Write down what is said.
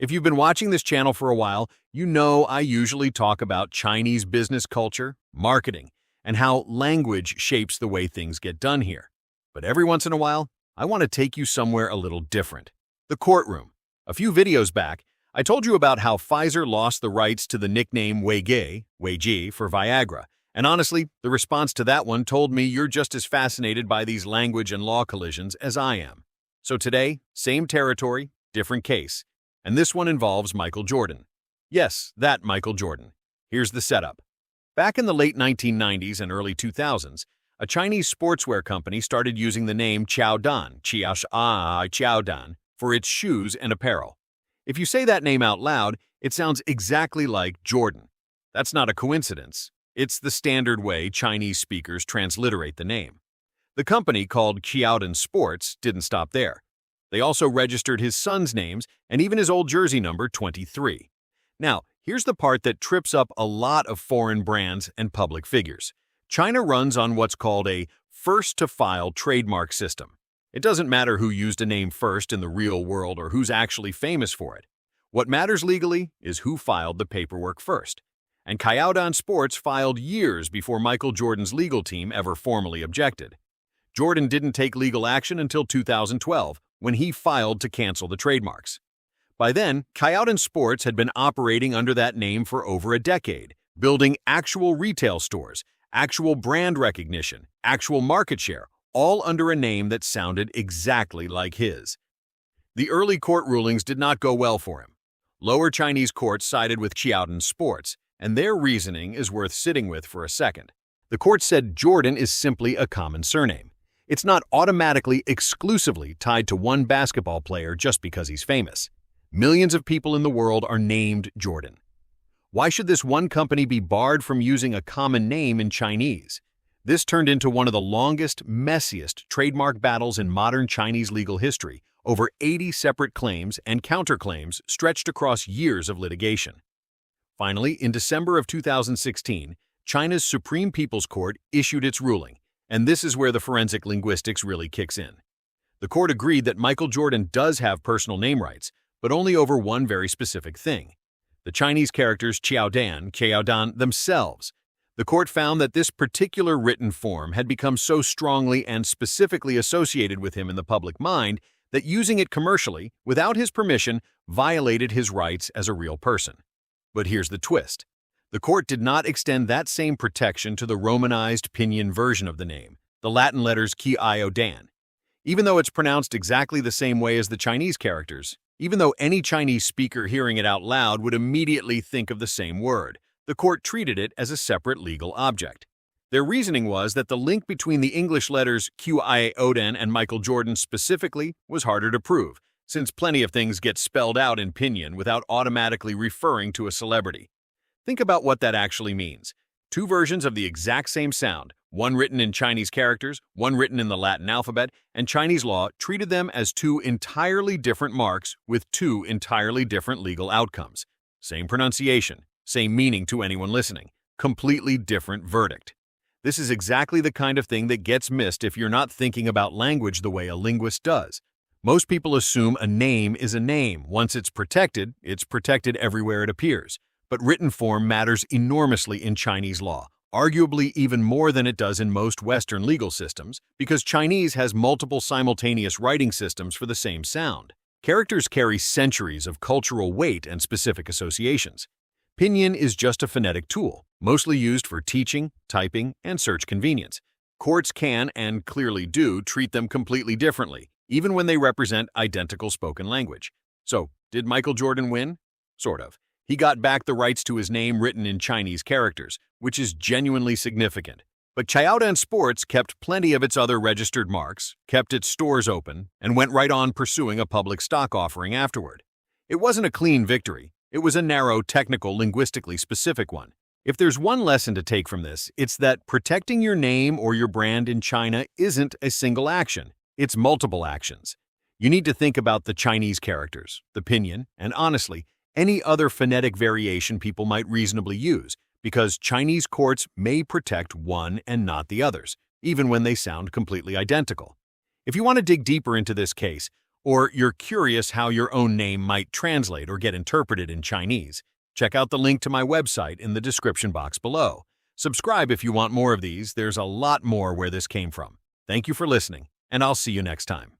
If you've been watching this channel for a while, you know I usually talk about Chinese business culture, marketing, and how language shapes the way things get done here. But every once in a while, I want to take you somewhere a little different. The courtroom. A few videos back, I told you about how Pfizer lost the rights to the nickname Weiji for Viagra, and honestly, the response to that one told me you're just as fascinated by these language and law collisions as I am. So today, same territory, different case. And this one involves Michael Jordan. Yes, that Michael Jordan. Here's the setup. Back in the late 1990s and early 2000s, a Chinese sportswear company started using the name Qiaodan for its shoes and apparel. If you say that name out loud, it sounds exactly like Jordan. That's not a coincidence. It's the standard way Chinese speakers transliterate the name. The company, called Qiaodan Sports, didn't stop there. They also registered his son's names and even his old jersey number 23. Now, here's the part that trips up a lot of foreign brands and public figures. China runs on what's called a first-to-file trademark system. It doesn't matter who used a name first in the real world or who's actually famous for it. What matters legally is who filed the paperwork first. And Qiaodan Sports filed years before Michael Jordan's legal team ever formally objected. Jordan didn't take legal action until 2012, when he filed to cancel the trademarks. By then, Qiaodan Sports had been operating under that name for over a decade, building actual retail stores, actual brand recognition, actual market share, all under a name that sounded exactly like his. The early court rulings did not go well for him. Lower Chinese courts sided with Qiaodan Sports, and their reasoning is worth sitting with for a second. The court said Jordan is simply a common surname. It's not automatically exclusively tied to one basketball player just because he's famous. Millions of people in the world are named Jordan. Why should this one company be barred from using a common name in Chinese? This turned into one of the longest, messiest trademark battles in modern Chinese legal history, over 80 separate claims and counterclaims stretched across years of litigation. Finally, in December of 2016, China's Supreme People's Court issued its ruling, and this is where the forensic linguistics really kicks in. The court agreed that Michael Jordan does have personal name rights, but only over one very specific thing: the Chinese characters Qiaodan themselves. The court found that this particular written form had become so strongly and specifically associated with him in the public mind that using it commercially, without his permission, violated his rights as a real person. But here's the twist. The court did not extend that same protection to the Romanized pinyin version of the name, the Latin letters Qiaodan. Even though it's pronounced exactly the same way as the Chinese characters, even though any Chinese speaker hearing it out loud would immediately think of the same word, the court treated it as a separate legal object. Their reasoning was that the link between the English letters Qiaodan and Michael Jordan specifically was harder to prove, since plenty of things get spelled out in pinyin without automatically referring to a celebrity. Think about what that actually means. Two versions of the exact same sound, one written in Chinese characters, one written in the Latin alphabet, and Chinese law treated them as two entirely different marks with two entirely different legal outcomes. Same pronunciation, same meaning to anyone listening, completely different verdict. This is exactly the kind of thing that gets missed if you're not thinking about language the way a linguist does. Most people assume a name is a name. Once it's protected everywhere it appears. But written form matters enormously in Chinese law, arguably even more than it does in most Western legal systems, because Chinese has multiple simultaneous writing systems for the same sound. Characters carry centuries of cultural weight and specific associations. Pinyin is just a phonetic tool, mostly used for teaching, typing, and search convenience. Courts can, and clearly do, treat them completely differently, even when they represent identical spoken language. So, did Michael Jordan win? Sort of. He got back the rights to his name written in Chinese characters, which is genuinely significant. But Qiaodan Sports kept plenty of its other registered marks, kept its stores open, and went right on pursuing a public stock offering afterward. It wasn't a clean victory. It was a narrow, technical, linguistically specific one. If there's one lesson to take from this, it's that protecting your name or your brand in China isn't a single action. It's multiple actions. You need to think about the Chinese characters, the pinyin, and honestly, any other phonetic variation people might reasonably use, because Chinese courts may protect one and not the others, even when they sound completely identical. If you want to dig deeper into this case, or you're curious how your own name might translate or get interpreted in Chinese, check out the link to my website in the description box below. Subscribe if you want more of these. There's a lot more where this came from. Thank you for listening, and I'll see you next time.